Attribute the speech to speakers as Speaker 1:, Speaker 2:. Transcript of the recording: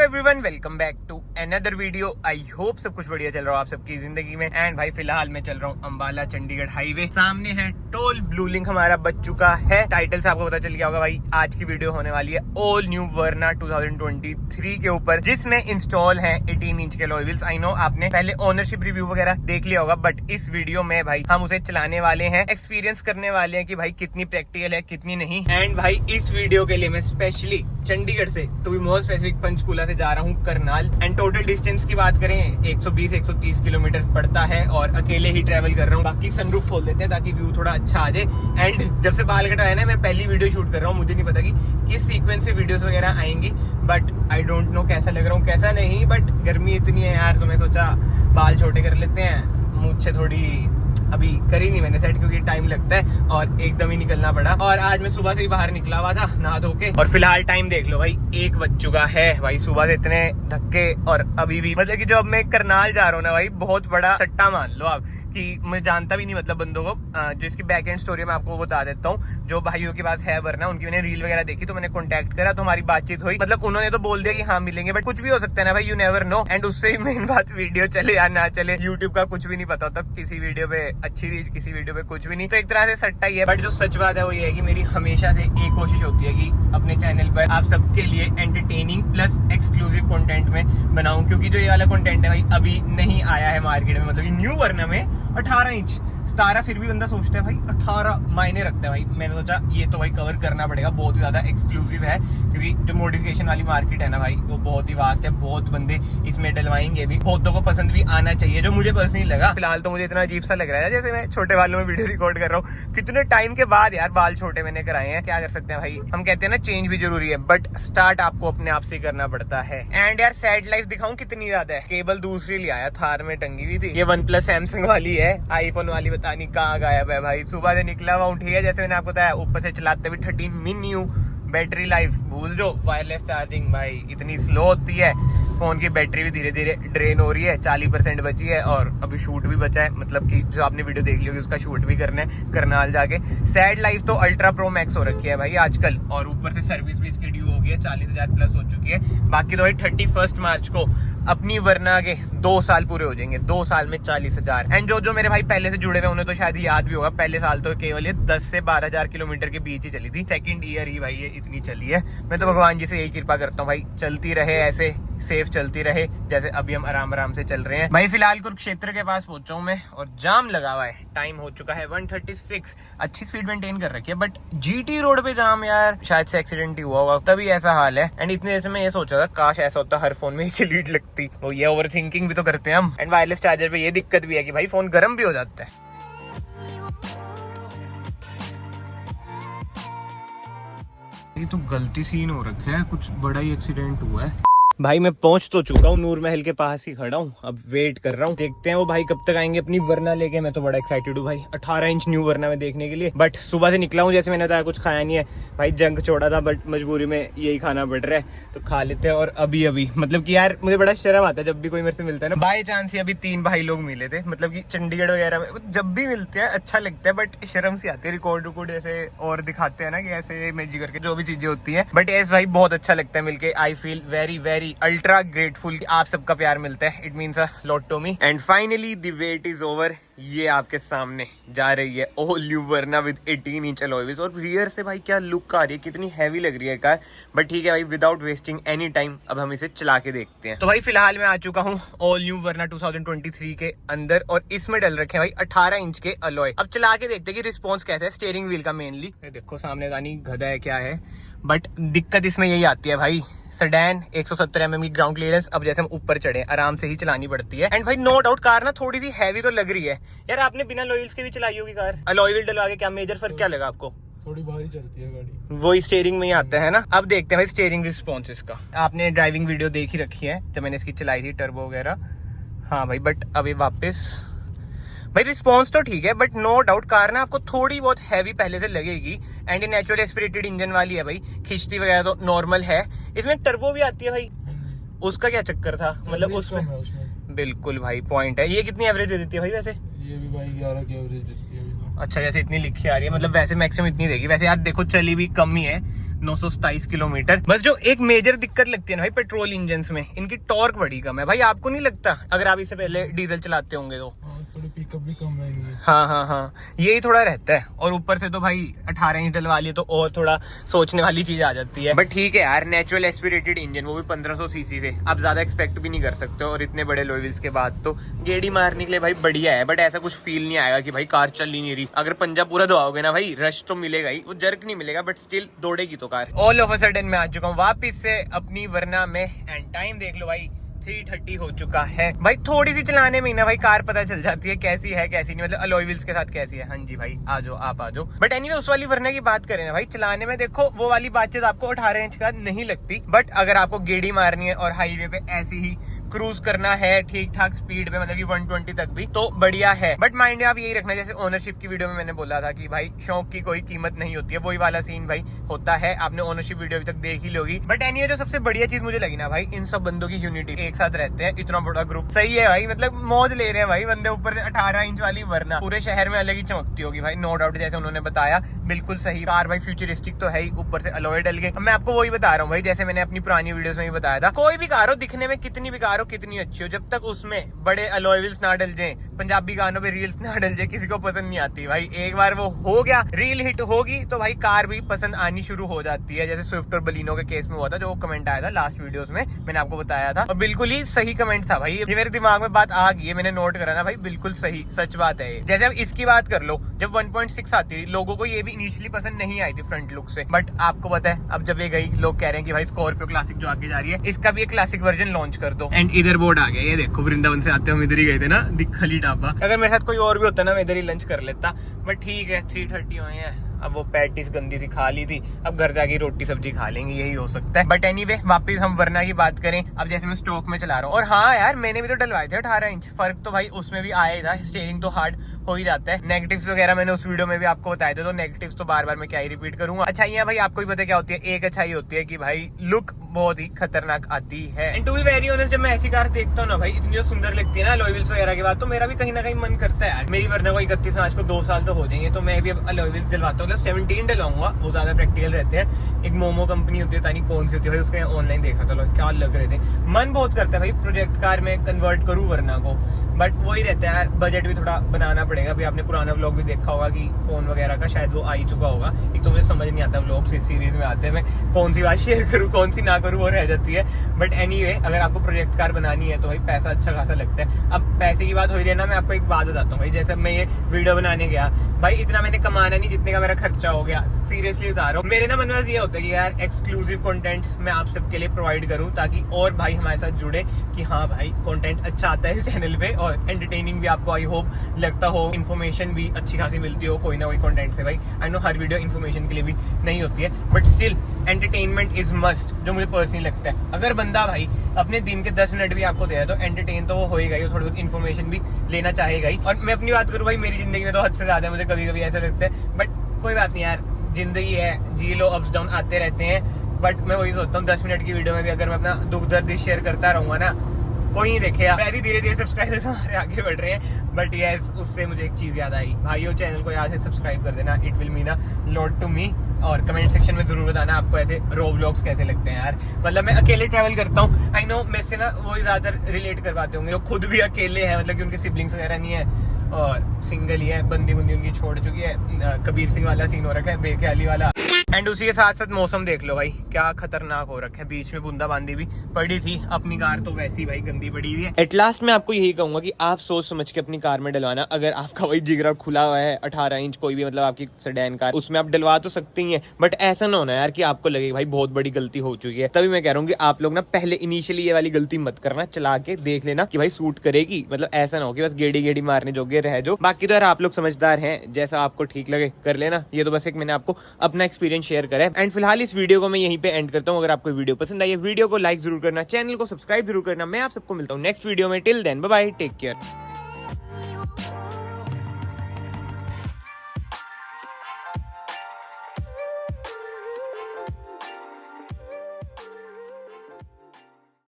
Speaker 1: Everyone, welcome back to another video. I hope सब कुछ बढ़िया चल रहा हो आप सबकी जिंदगी में। एंड भाई फिलहाल मैं चल रहा हूँ अंबाला चंडीगढ़ हाईवे। सामने है टोल, ब्लू लिंक हमारा बच चुका है। टाइटल से आपको पता चल गया होगा भाई, आज की वीडियो होने वाली है ऑल न्यू वर्ना 2023 के ऊपर, जिसमें इंस्टॉल है 18 इंच के अलॉय व्हील्स। आई नो आपने पहले ओनरशिप रिव्यू वगैरह देख लिया होगा, बट इस वीडियो में भाई हम उसे चलाने वाले हैं, एक्सपीरियंस करने वाले हैं कि भाई कितनी प्रैक्टिकल है कितनी नहीं। एंड भाई इस वीडियो के लिए मैं स्पेशली चंडीगढ़ से, to be more specific, Panchkula से जा रहा हूँ करनाल। एंड टोटल डिस्टेंस की बात करें 120-130 किलोमीटर पड़ता है और अकेले ही ट्रेवल कर रहा हूँ। बाकी सनरूफ खोल देते हैं ताकि व्यू थोड़ा अच्छा आ जाए। एंड जब से बाल कटाया ना, मैं पहली वीडियो शूट कर रहा हूँ, मुझे नहीं पता कि किस सीक्वेंस से वीडियोस वगैरह आएंगी, बट आई डोंट नो कैसा लग रहा हूँ कैसा नहीं। बट गर्मी इतनी है यार, तो मैं सोचा बाल छोटे कर लेते हैं। मुझसे थोड़ी अभी करी नहीं मैंने सेट, क्योंकि टाइम लगता है और एकदम ही निकलना पड़ा। और आज मैं सुबह से ही बाहर निकला हुआ था नहा धो के, और फिलहाल टाइम देख लो भाई 1 बज चुका है। भाई सुबह से इतने धक्के, और अभी भी मतलब कि जो अब मैं करनाल जा रहा हूँ ना भाई, बहुत बड़ा सट्टा मान लो आप कि मुझे जानता भी नहीं मतलब बंदों को। जो इसकी बैक एंड स्टोरी मैं आपको बता देता हूँ। जो भाइयों के पास है वरना, उनकी मैंने रील वगैरह देखी तो मैंने कांटेक्ट करा, तो हमारी बातचीज हुई। मतलब उन्होंने तो बोल दिया कि हाँ मिलेंगे, बट कुछ भी हो सकता है ना भाई, यू नेवर नो। एंड उससे ही मेन बात, वीडियो चले या ना चले, यूट्यूब का कुछ भी नहीं पता होता। किसी वीडियो पे अच्छी रीच, किसी वीडियो पे कुछ भी नहीं। तो एक तरह से सट्टा ही है। बट जो सच बात है वो ये है कि मेरी हमेशा से एक कोशिश होती है कि अपने चैनल पर आप सबके लिए एंटरटेनिंग प्लस एक्सक्लूसिव कंटेंट में बनाऊं, क्योंकि जो ये वाला कंटेंट है भाई अभी नहीं आया है मार्केट में। मतलब न्यू वर्ना में 18 इंच 17, फिर भी बंदा सोचता है भाई 18 मायने रखता है भाई। मैंने सोचा ये तो भाई कवर करना पड़ेगा, बहुत ही ज्यादा एक्सक्लूसिव है, क्योंकि जो मॉडिफिकेशन वाली मार्केट है ना भाई, वो बहुत ही वास्ट है। बहुत बंदे इसमें डलवाएंगे भी, बहुतों को पसंद भी आना चाहिए, जो मुझे पर्सनली लगा। फिलहाल तो मुझे इतना अजीब सा लग रहा है जैसे मैं छोटे बालों में वीडियो रिकॉर्ड कर रहा हूँ। कितने टाइम के बाद यार बाल छोटे मैंने कराए हैं, क्या कर सकते हैं भाई। हम कहते हैं ना चेंज भी जरूरी है, बट स्टार्ट आपको अपने आप से करना पड़ता है। एंड यार सैड लाइफ दिखाऊं कितनी ज्यादा है। केबल दूसरी ले आया, थार में टंगी हुई थी। ये OnePlus सैमसंग वाली है, आईफोन वाली पता नहीं कहाँ गायब है भाई। सुबह से निकला हुआ उठी है, जैसे मैंने आपको बताया, ऊपर से चलाते हुए 13 मिनट बैटरी लाइफ भूल जो। वायरलेस चार्जिंग भाई इतनी स्लो होती है, फोन की बैटरी भी धीरे धीरे ड्रेन हो रही है। 40% बची है और अभी शूट भी बचा है, मतलब कि जो आपने वीडियो देख ली होगी उसका शूट भी करना है करनाल जाके। सैड लाइफ तो अल्ट्रा प्रो मैक्स हो रखी है भाई आजकल, और ऊपर से सर्विस भी इसकी ड्यू हो गई है, 40,000 प्लस हो चुकी है। बाकी तो भाई 31 मार्च को अपनी वरना के 2 साल पूरे हो जाएंगे। 2 साल में 40,000। एंड जो मेरे भाई पहले से जुड़े हुए उन्हें तो शायद याद भी होगा, पहले साल तो केवल ये 10 से 12,000 किलोमीटर के बीच ही चली थी। सेकंड ईयर ही भाई ये इतनी चली है। मैं तो भगवान जी से यही कृपा करता हूँ भाई, चलती रहे ऐसे, सेफ चलती रहे जैसे अभी हम आराम आराम से चल रहे हैं। भाई फिलहाल कुरुक्षेत्र के पास पहुंचा हूं मैं, और जाम लगा हुआ है। टाइम हो चुका है 1:36। अच्छी स्पीड मेंटेन कर रखी है, बट GT रोड पे जाम यार, शायद से एक्सीडेंट ही हुआ होगा तभी ऐसा हाल है। एंड इतने ऐसे में ये सोचा था काश ऐसा होता हर फोन में एक लीड लगती। वो ये ओवर थिंकिंग भी तो करते हैं हम। एंड वायरलेस चार्जर पे ये दिक्कत भी है कि भाई फोन गर्म भी हो जाता है। ये तो गलती सीन हो रखा है, कुछ बड़ा ही एक्सीडेंट हुआ है। भाई मैं पहुंच तो चुका हूँ, नूर महल के पास ही खड़ा हूँ। अब वेट कर रहा हूँ, देखते हैं वो भाई कब तक आएंगे अपनी वरना लेके। मैं तो बड़ा एक्साइटेड हूँ भाई 18 इंच न्यू वरना में देखने के लिए। बट सुबह से निकला हूँ, जैसे मैंने बताया कुछ खाया नहीं है भाई, जंक छोड़ा था, बट मजबूरी में यही खाना पड़ रहा है तो खा लेते हैं। और अभी मतलब कि यार मुझे बड़ा शर्म आता है जब भी कोई मेरे से मिलता है ना। बाई चांस ही अभी 3 भाई लोग मिले थे, मतलब कि चंडीगढ़ वगैरह में जब भी मिलते हैं अच्छा लगता है, बट शर्म सी आती है। रिकॉर्ड ऐसे और दिखाते हैं ना कि ऐसे इमेज करके जो भी चीजें होती है। बट एस भाई बहुत अच्छा लगता है मिलके। I feel very very ultra grateful कि आप सबका प्यार मिलता है। It means a lot to me. And finally the wait is over. ये आपके सामने जा रही है all new Verna with 18 inch alloy wheels. और रियर से भाई क्या लुक आ रही है, कितनी हैवी लग रही है कार। बट ठीक है भाई, विदाउट वेस्टिंग एनी टाइम अब हम इसे चला के देखते हैं। तो भाई फिलहाल मैं आ चुका हूँ ऑल न्यू वरना 2023 के अंदर, और इसमें डल रखे हैं भाई 18 इंच के अलॉय। अब चला के देखते हैं कि रिस्पॉन्स कैसा है स्टीयरिंग व्हील का मेनली। देखो सामने गानी गधा है क्या है, बट दिक्कत इसमें यही आती है भाई, सेडान 170 mm की ग्राउंड क्लियरेंस। अब जैसे हम ऊपर चढ़े आराम से ही चलानी पड़ती है। एंड भाई नो डाउट कार ना थोड़ी सी हैवी तो लग रही है यार। आपने बिना अलॉय व्हील्स के भी चलाई होगी कार, अलॉय व्हील डलवा के, क्या मेजर फर्क क्या लगा आपको?
Speaker 2: थोड़ी भारी चलती है गाड़ी,
Speaker 1: वही स्टीयरिंग में ही आता है ना। अब देखते हैं भाई स्टीयरिंग रिस्पॉन्स इसका। आपने ड्राइविंग वीडियो देख ही रखी है जब मैंने इसकी चलाई थी, टर्बो वगैरह। हाँ भाई, बट अभी वापस भाई रिस्पॉन्स तो ठीक है, बट नो डाउट कार ना आपको थोड़ी बहुत हैवी पहले से लगेगी। एंड ये नेचुरल एस्पिरेटेड इंजन वाली है भाई, खिंचती वगैरह तो नॉर्मल है। इसमें टर्बो भी आती है भाई, उसका क्या चक्कर था? मतलब उसमें बिल्कुल भाई पॉइंट है। ये कितनी एवरेज दे देती है भाई वैसे?
Speaker 2: ये भी भाई 11 की एवरेज देती है।
Speaker 1: अच्छा, जैसे इतनी लिखी आ रही है, मतलब वैसे मैक्सिमम इतनी देगी। वैसे यार देखो चली भी कम ही है, 927 किलोमीटर। बस जो एक मेजर दिक्कत लगती है ना भाई पेट्रोल इंजन में, इनकी टॉर्क बड़ी कम है भाई। आपको नहीं लगता अगर आप इससे पहले डीजल चलाते होंगे तो?
Speaker 2: थोड़ी पिकअप भी कम है इनकी।
Speaker 1: हाँ, यही थोड़ा रहता है। और ऊपर से तो भाई 18 इंच डलवा लिए तो और थोड़ा सोचने वाली चीज आ जाती है। बट ठीक है यार, नेचुरल एस्पिरेटेड इंजन, वो भी 1500 सीसी से, आप ज्यादा एक्सपेक्ट भी नहीं कर सकते। और इतने बड़े लोई व्हील्स के बाद तो गेड़ी मारने के लिए भाई बढ़िया है। बट ऐसा कुछ फील नहीं आएगा कि भाई कार चल ही नहीं रही। अगर पंजा पूरा दबाओगे ना भाई, रश तो मिलेगा ही, वो जर्क नहीं मिलेगा, बट स्टिल दौड़ेगी तो car. All of a sudden मैं आ चुका हूँ वापिस से अपनी वरना में, एंड टाइम देख लो भाई 3:30 हो चुका है। भाई थोड़ी सी चलाने में ही ना भाई कार पता चल जाती है कैसी है कैसी नहीं, मतलब अलॉय व्हील्स के साथ कैसी है। हाँ जी भाई आ जाओ, आप आ जाओ। बट एनीवे उस वाली वरना की बात करें ना भाई, चलाने में देखो वो वाली बातचीत आपको 18 इंच का नहीं लगती। बट अगर आपको गेड़ी मारनी है और हाईवे पे ऐसी ही क्रूज करना है ठीक ठाक स्पीड पे, मतलब कि 120 तक भी, तो बढ़िया है। बट माइंड आप यही रखना, जैसे ओनरशिप की वीडियो में मैंने बोला था कि भाई शौक की कोई कीमत नहीं होती है, वही वाला सीन भाई होता है। आपने ओनरशिप वीडियो अभी तक देख ही लोगी। बट एनीवे जो सबसे बढ़िया चीज मुझे लगी ना भाई, इन सब बंदों की यूनिटी, एक साथ रहते हैं, इतना बड़ा ग्रुप, सही है भाई। मतलब मौज ले रहे हैं भाई बंदे। ऊपर से 18 इंच वाली वरना पूरे शहर में अलग ही चमकती होगी भाई, नो डाउट। जैसे उन्होंने बताया बिल्कुल सही, कार भाई फ्यूचरिस्टिक तो है ही, ऊपर से अलॉय डल गए। मैं आपको वही बता रहा हूँ भाई, जैसे मैंने अपनी पुरानी वीडियोस में भी बताया था, कोई भी कार हो दिखने में कितनी भी कार हो, कितनी अच्छी हो, जब तक उसमें बड़े अलॉय व्हील्स ना डल जाए, पंजाबी गानों पे रील्स ना डल जाए, किसी को पसंद नहीं आती भाई। एक बार वो हो गया, रील हिट होगी तो भाई कार भी पसंद आनी शुरू हो जाती है। जैसे स्विफ्ट और बलिनो के केस में हुआ था, जो कमेंट आया था लास्ट वीडियोस में, मैंने आपको बताया था, और बिल्कुल ही सही कमेंट था भाई। ये मेरे दिमाग में बात आ गई है, मैंने नोट करा ना भाई, बिल्कुल सही सच बात है। जैसे अब इसकी बात कर लो, जब 1.6 आती थी, लोगों को ये भी इनिशियली पसंद नहीं आई थी फ्रंट लुक से। बट आपको पता है अब जब ये गई, लोग कह रहे हैं कि भाई स्कॉर्पियो क्लासिक जो आगे जा रही है, इसका भी एक क्लासिक वर्जन लॉन्च कर दो। एंड इधर बोर्ड आ गया, ये देखो वृंदावन से आते हम इधर ही गए थे ना, दिखली ढाबा। अगर मेरे साथ कोई और भी होता ना, मैं इधर ही लंच कर लेता। बट ठीक है 3:30 हुए हैं, अब वो पैटिस गंदी सी खा ली थी, अब घर जाके रोटी सब्जी खा लेंगे, यही हो सकता है। बट एनीवे वापस हम वरना की बात करें, अब जैसे मैं स्टॉक में चला रहा हूँ, और हाँ यार मैंने भी तो डलवाए थे 18 इंच, फर्क तो भाई उसमें भी आया था, स्टीयरिंग तो हार्ड हो ही जाता है। नेगेटिव्स वगैरह मैंने उस वीडियो में भी आपको बताए थे, तो नेगेटिव्स तो बार बार मैं क्या ही रिपीट करूंगा। अच्छाइयां भाई आपको भी पता क्या होती है, एक अच्छाई होती है कि भाई लुक बहुत ही खतरनाक आती है। And to be very honest, जब मैं ऐसी कार देखता हूँ ना भाई, इतनी जो सुंदर लगती है ना अलॉय व्हील्स वगैरह के बाद, तो मेरा भी कहीं ना कहीं मन करता है यार, मेरी वरना को 31 मार्च को 2 साल तो हो जाएंगे, तो मैं भी अब अलॉय व्हील्स डलवाता हूँ। 17 डलवाऊंगा, वो ज्यादा प्रैक्टिकल रहते हैं। एक मोमो कंपनी होती है, तानी कौन सी होती है भाई, उसके ऑनलाइन देखा था, क्या लग रहे थे। मन बहुत करता है भाई प्रोजेक्ट कार में कन्वर्ट करूँ वरना को, बट वही रहता है यार, बजट भी थोड़ा बनाना पड़ेगा। अभी आपने पुराना व्लॉग भी देखा होगा कि फोन वगैरह का शायद वो आ ही चुका होगा। एक तो मुझे समझ नहीं आता व्लॉग्स इस सीरीज में आते हैं, मैं कौन सी बात शेयर करूँ कौन सी ना करूँ, वो रह जाती है। बट एनीवे अगर आपको प्रोजेक्ट कार बनानी है तो भाई पैसा अच्छा खासा लगता है। अब पैसे की बात हो रही है ना, मैं आपको एक बात बताता हूँ भाई, जैसे मैं ये वीडियो बनाने गया भाई, इतना मैंने कमाना नहीं जितने का मेरा खर्चा हो गया, सीरियसली बता रहा हूँ। मेरे ना मन में ये होता है कि यार एक्सक्लूसिव कंटेंट मैं आप सबके लिए प्रोवाइड करूँ, ताकि और भाई हमारे साथ जुड़े कि हाँ भाई कंटेंट अच्छा आता है इस चैनल पे, और एंटरटेनिंग भी आपको आई होप लगता हो, इन्फॉर्मेशन भी अच्छी खासी मिलती हो कोई ना कोई कंटेंट से। भाई I know her video information के लिए भी नहीं होती है, but still entertainment is must, जो मुझे पर्सनली लगता है। अगर बंदा भाई अपने दिन के 10 मिनट भी आपको दे रहा है तो एंटरटेन तो वो होएगा ही, थोड़ी बहुत इन्फॉर्मेशन भी लेना चाहेगा ही। और मैं अपनी बात करूँ भाई, मेरी जिंदगी में तो हद से ज्यादा मुझे कभी कभी ऐसा लगता है, बट कोई बात नहीं यार, जिंदगी है, जी लो, अप्स डाउन आते रहते हैं। बट मैं वही सोचता हूँ 10 मिनट की वीडियो में भी अगर मैं अपना दुख दर्द शेयर करता रहूंगा ना, कोई नहीं देखेगा। वैसे धीरे धीरे सब्सक्राइबर्स हमारे आगे बढ़ रहे हैं। बट यस, उससे मुझे एक चीज याद आई, भाइयों चैनल को यहाँ से सब्सक्राइब कर देना, it will mean a lot to me. और कमेंट सेक्शन में जरूर बताना आपको ऐसे रो व्लॉग्स कैसे लगते हैं यार। मतलब मैं अकेले ट्रैवल करता हूँ, आई नो मेरे से ना वही ज्यादा रिलेट कर पाते होंगे, जो खुद भी अकेले हैं, मतलब कि उनके सिबलिंग्स वगैरह नहीं है और सिंगल ही है, बंदी बुंदी उनकी छोड़ चुकी है। कबीर सिंह वाला सीन हो रखा है, बेख्याली वाला। एंड उसी के साथ साथ मौसम देख लो भाई, क्या खतरनाक हो रखा है। बीच में बूंदाबांदी भी पड़ी थी, अपनी कार तो वैसी भाई गंदी पड़ी हुई है। एट लास्ट मैं आपको यही कहूंगा कि आप सोच समझ के अपनी कार में डलवाना। अगर आपका वही जिगरा खुला हुआ है 18 इंच कोई भी, मतलब आपकी सेडान कार, उसमें आप डलवा तो सकते ही हैं, बट ऐसा ना होना यार कि आपको लगे भाई बहुत बड़ी गलती हो चुकी है। तभी मैं कह रहा हूँ कि आप लोग ना पहले इनिशियली ये वाली गलती मत करना, चला के देख लेना कि भाई सूट करेगी। मतलब ऐसा ना हो कि बस गेड़ी गेड़ी मारने जोगे रह जाओ। बाकी तो यार आप लोग समझदार हैं, जैसा आपको ठीक लगे कर लेना। ये तो बस एक मैंने आपको अपना एक्सपीरियंस शेयर करा है। एंड फिलहाल इस वीडियो को मैं यहीं पे एंड करता हूँ। अगर आपको वीडियो पसंद आई है, वीडियो को लाइक जरूर करना, चैनल को सब्सक्राइब जरूर करना। मैं आप सबको मिलता हूँ नेक्स्ट वीडियो में। Till then bye bye, take care.